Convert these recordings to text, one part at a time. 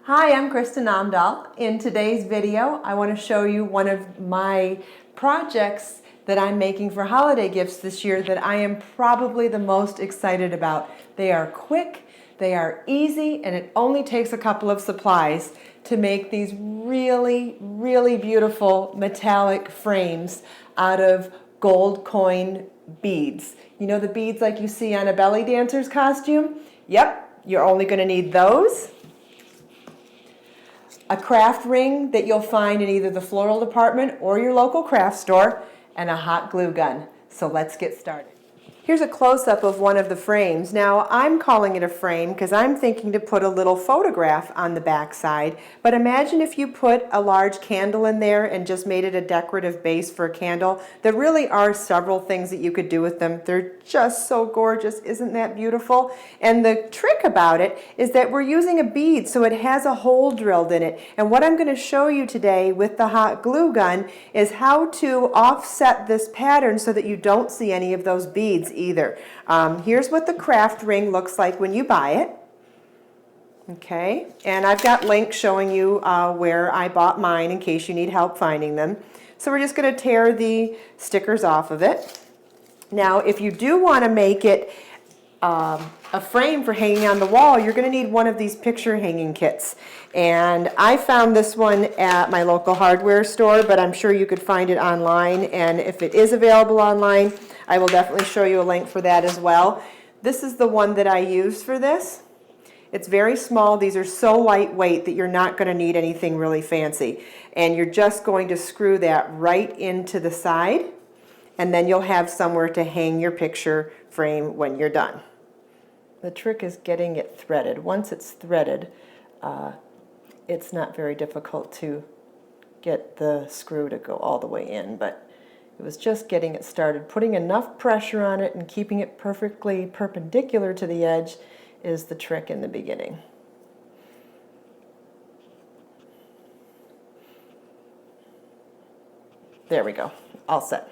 Hi, I'm Kristin. In today's video, I want to show you one of my projects that I'm making for holiday gifts this year that I am probably the most excited about. They are quick, they are easy, and it only takes a couple of supplies to make these really, really beautiful metallic frames out of gold coin beads. You know the beads like you see on a belly dancer's costume? Yep, you're only going to need those. A craft ring that you'll find in either the floral department or your local craft store, and a hot glue gun. So let's get started. Here's a close-up of one of the frames. Now I'm calling it a frame because I'm thinking to put a little photograph on the back side, but imagine if you put a large candle in there and just made it a decorative base for a candle. There really are several things that you could do with them. They're just so gorgeous. Isn't that beautiful? And the trick about it is that we're using a bead, so it has a hole drilled in it. And what I'm going to show you today with the hot glue gun is how to offset this pattern so that you don't see any of those beads either. Here's what the craft ring looks like when you buy it. Okay, and I've got links showing you where I bought mine in case you need help finding them. So we're just going to tear the stickers off of it. Now, if you do want to make it a frame for hanging on the wall, you're going to need one of these picture hanging kits. And I found this one at my local hardware store, but I'm sure you could find it online. And if it is available online, I will definitely show you a link for that as well. This is the one that I use for this. It's very small. These are so lightweight that you're not going to need anything really fancy. And you're just going to screw that right into the side, and then you'll have somewhere to hang your picture frame when you're done. The trick is getting it threaded. Once it's threaded, it's not very difficult to get the screw to go all the way in, but it was just getting it started. Putting enough pressure on it and keeping it perfectly perpendicular to the edge is the trick in the beginning. There we go, all set.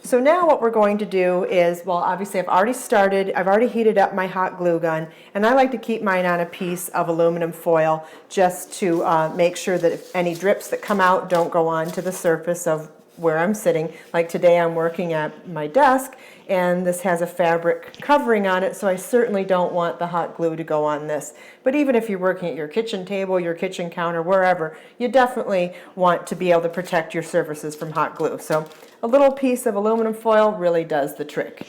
So now what we're going to do is, well, obviously I've already heated up my hot glue gun, and I like to keep mine on a piece of aluminum foil just to make sure that if any drips that come out don't go onto the surface of where I'm sitting. Like today I'm working at my desk, and this has a fabric covering on it, so I certainly don't want the hot glue to go on this. But even if you're working at your kitchen table, your kitchen counter, wherever, you definitely want to be able to protect your surfaces from hot glue. So a little piece of aluminum foil really does the trick.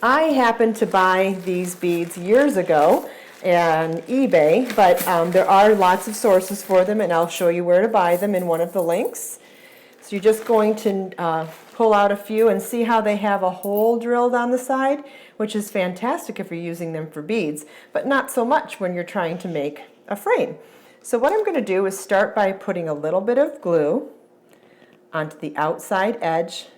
I happened to buy these beads years ago on eBay, but there are lots of sources for them, and I'll show you where to buy them in one of the links. So you're just going to pull out a few and see how they have a hole drilled on the side, which is fantastic if you're using them for beads, but not so much when you're trying to make a frame. So what I'm going to do is start by putting a little bit of glue onto the outside edge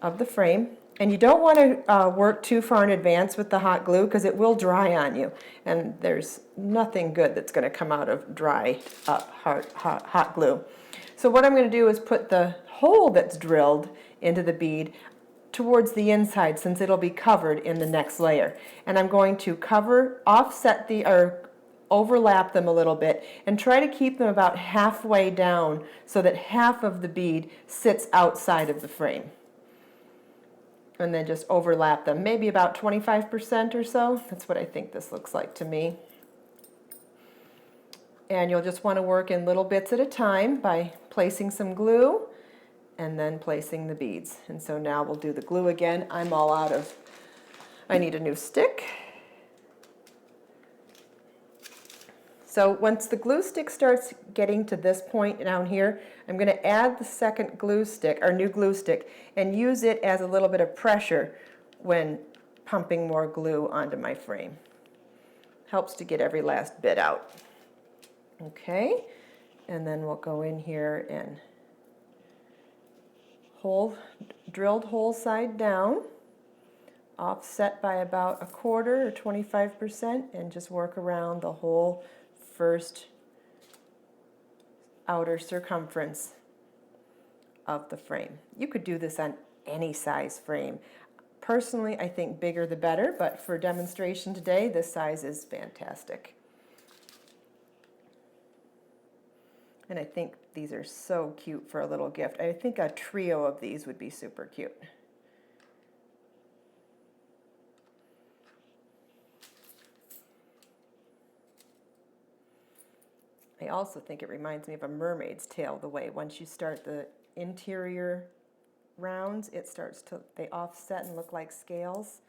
of the frame. And you don't want to work too far in advance with the hot glue because it will dry on you. And there's nothing good that's going to come out of dry up hot glue. So what I'm going to do is put the hole that's drilled into the bead towards the inside, since it'll be covered in the next layer. And I'm going to overlap them a little bit and try to keep them about halfway down so that half of the bead sits outside of the frame. And then just overlap them, maybe about 25% or so. That's what I think this looks like to me. And you'll just want to work in little bits at a time by placing some glue and then placing the beads. And so now we'll do the glue again. I need a new stick. So once the glue stick starts getting to this point down here, I'm going to add the second glue stick, or new glue stick, and use it as a little bit of pressure when pumping more glue onto my frame. Helps to get every last bit out. Okay, and then we'll go in here and drilled hole side down, offset by about 1/4 or 25%, and just work around the whole first outer circumference of the frame. You could do this on any size frame. Personally, I think bigger the better, but for demonstration today, this size is fantastic. And I think these are so cute for a little gift. I think a trio of these would be super cute. I also think it reminds me of a mermaid's tail, the way once you start the interior rounds, they offset and look like scales.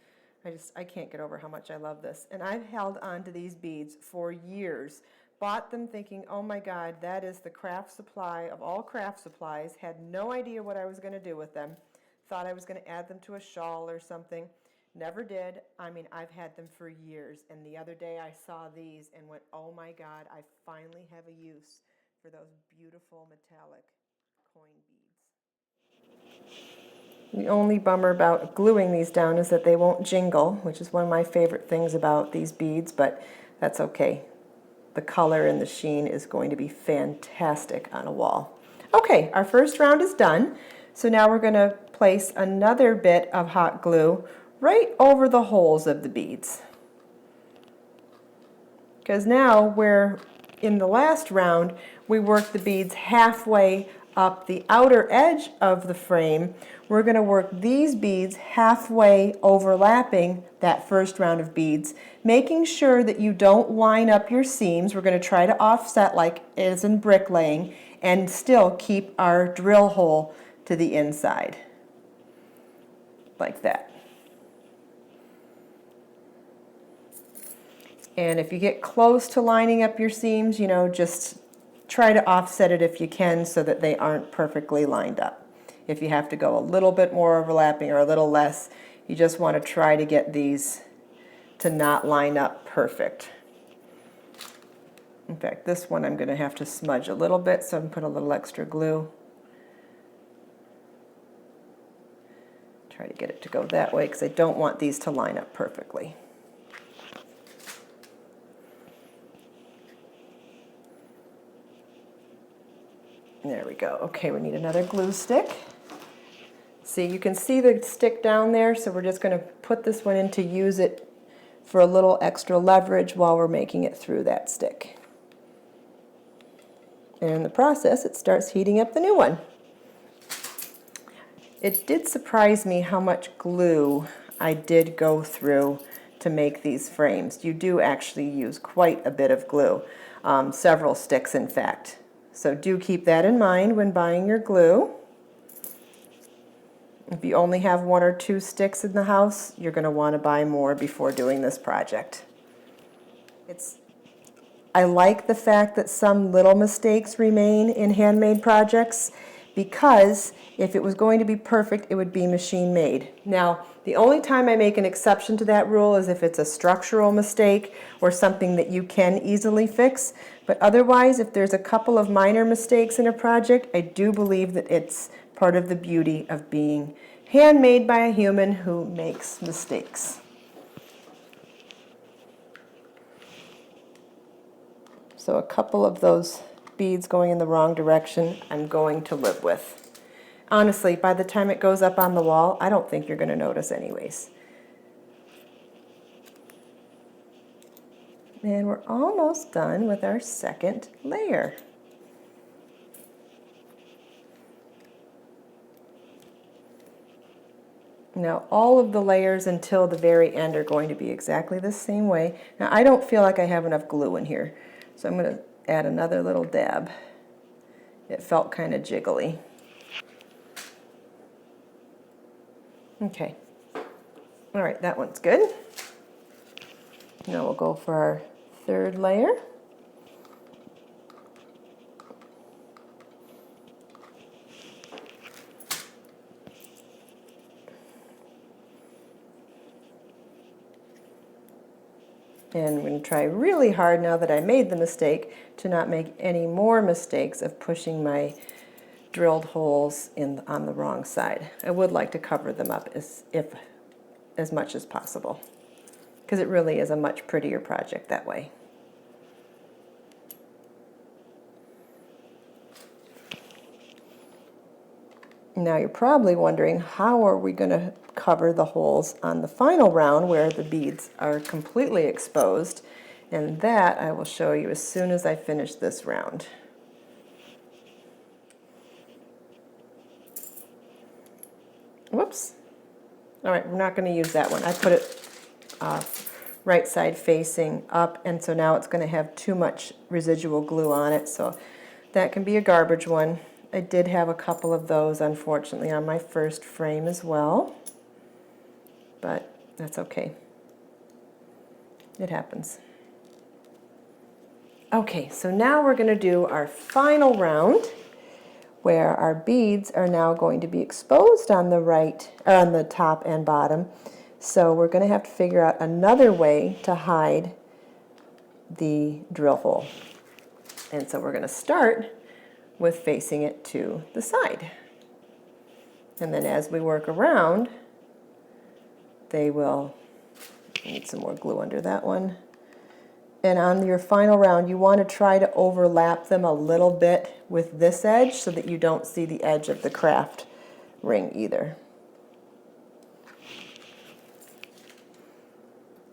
I can't get over how much I love this. And I've held on to these beads for years. Bought them thinking, oh my God, that is the craft supply of all craft supplies. Had no idea what I was going to do with them. Thought I was going to add them to a shawl or something. Never did. I mean, I've had them for years. And the other day I saw these and went, oh my God, I finally have a use for those beautiful metallic coin beads. The only bummer about gluing these down is that they won't jingle, which is one of my favorite things about these beads, but that's okay. The color and the sheen is going to be fantastic on a wall. Okay, our first round is done. So now we're going to place another bit of hot glue right over the holes of the beads. Because now in the last round, we worked the beads halfway up the outer edge of the frame. We're going to work these beads halfway overlapping that first round of beads, making sure that you don't line up your seams. We're going to try to offset like as in bricklaying and still keep our drill hole to the inside, like that. And if you get close to lining up your seams, just try to offset it if you can so that they aren't perfectly lined up. If you have to go a little bit more overlapping or a little less, you just want to try to get these to not line up perfect. In fact, this one I'm going to have to smudge a little bit, so I'm going to put a little extra glue. Try to get it to go that way because I don't want these to line up perfectly. There we go. Okay, we need another glue stick. See, you can see the stick down there, so we're just going to put this one in to use it for a little extra leverage while we're making it through that stick. And in the process, it starts heating up the new one. It did surprise me how much glue I did go through to make these frames. You do actually use quite a bit of glue, several sticks in fact. So do keep that in mind when buying your glue. If you only have 1 or 2 sticks in the house, you're going to want to buy more before doing this project. I like the fact that some little mistakes remain in handmade projects, because if it was going to be perfect, it would be machine made. Now, the only time I make an exception to that rule is if it's a structural mistake or something that you can easily fix. But otherwise, if there's a couple of minor mistakes in a project, I do believe that it's part of the beauty of being handmade by a human who makes mistakes. So a couple of those beads going in the wrong direction, I'm going to live with. Honestly, by the time it goes up on the wall, I don't think you're going to notice anyways. And we're almost done with our second layer. Now all of the layers until the very end are going to be exactly the same way. Now I don't feel like I have enough glue in here, so I'm going to add another little dab. It felt kind of jiggly. Okay. All right, that one's good. Now we'll go for our third layer. And I'm going to try really hard, now that I made the mistake, to not make any more mistakes of pushing my drilled holes on the wrong side. I would like to cover them up as much as possible, because it really is a much prettier project that way. Now you're probably wondering, how are we going to cover the holes on the final round where the beads are completely exposed? And that I will show you as soon as I finish this round. Whoops. All right, we're not going to use that one. I put it right side facing up, and so now it's going to have too much residual glue on it, so that can be a garbage one. I did have a couple of those, unfortunately, on my first frame as well, but that's okay. It happens. Okay, so now we're going to do our final round, where our beads are now going to be exposed on the right, or on the top and bottom. So we're going to have to figure out another way to hide the drill hole. And so we're going to start with facing it to the side. And then as we work around, they will, need some more glue under that one. And on your final round, you want to try to overlap them a little bit with this edge so that you don't see the edge of the craft ring either.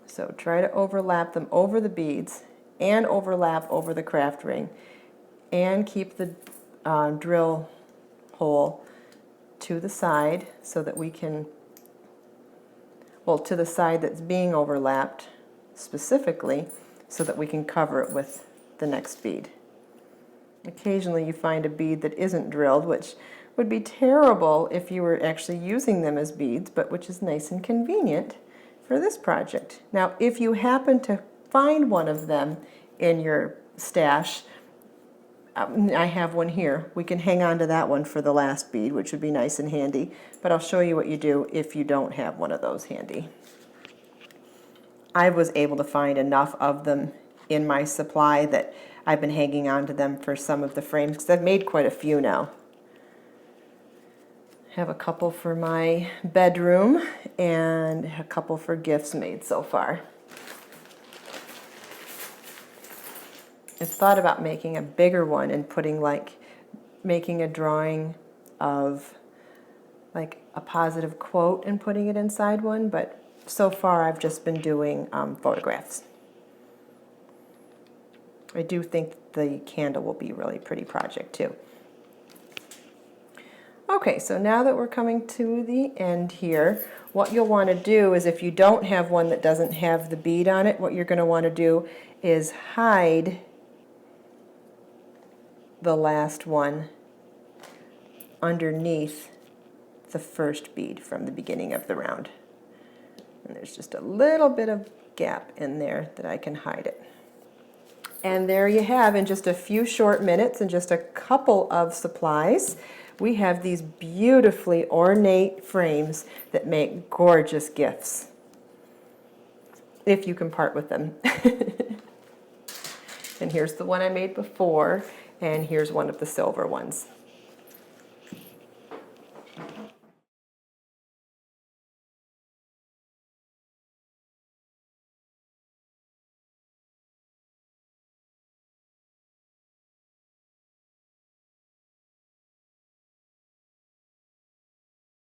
So try to overlap them over the beads and overlap over the craft ring, and keep the drill hole to the side so that we can, well, to the side that's being overlapped specifically, so that we can cover it with the next bead. Occasionally you find a bead that isn't drilled, which would be terrible if you were actually using them as beads, but which is nice and convenient for this project. Now, if you happen to find one of them in your stash, I have one here. We can hang on to that one for the last bead, which would be nice and handy, but I'll show you what you do if you don't have one of those handy. I was able to find enough of them in my supply that I've been hanging on to them for some of the frames, because I've made quite a few now. Have a couple for my bedroom and a couple for gifts made so far. I've thought about making a bigger one and putting making a drawing of like a positive quote and putting it inside one, but so far I've just been doing photographs. I do think the candle will be a really pretty project too. Okay, so now that we're coming to the end here, what you'll want to do is, if you don't have one that doesn't have the bead on it, what you're going to want to do is hide the last one underneath the first bead from the beginning of the round. And there's just a little bit of gap in there that I can hide it. And there you have, in just a few short minutes and just a couple of supplies, we have these beautifully ornate frames that make gorgeous gifts, if you can part with them. And here's the one I made before, and here's one of the silver ones.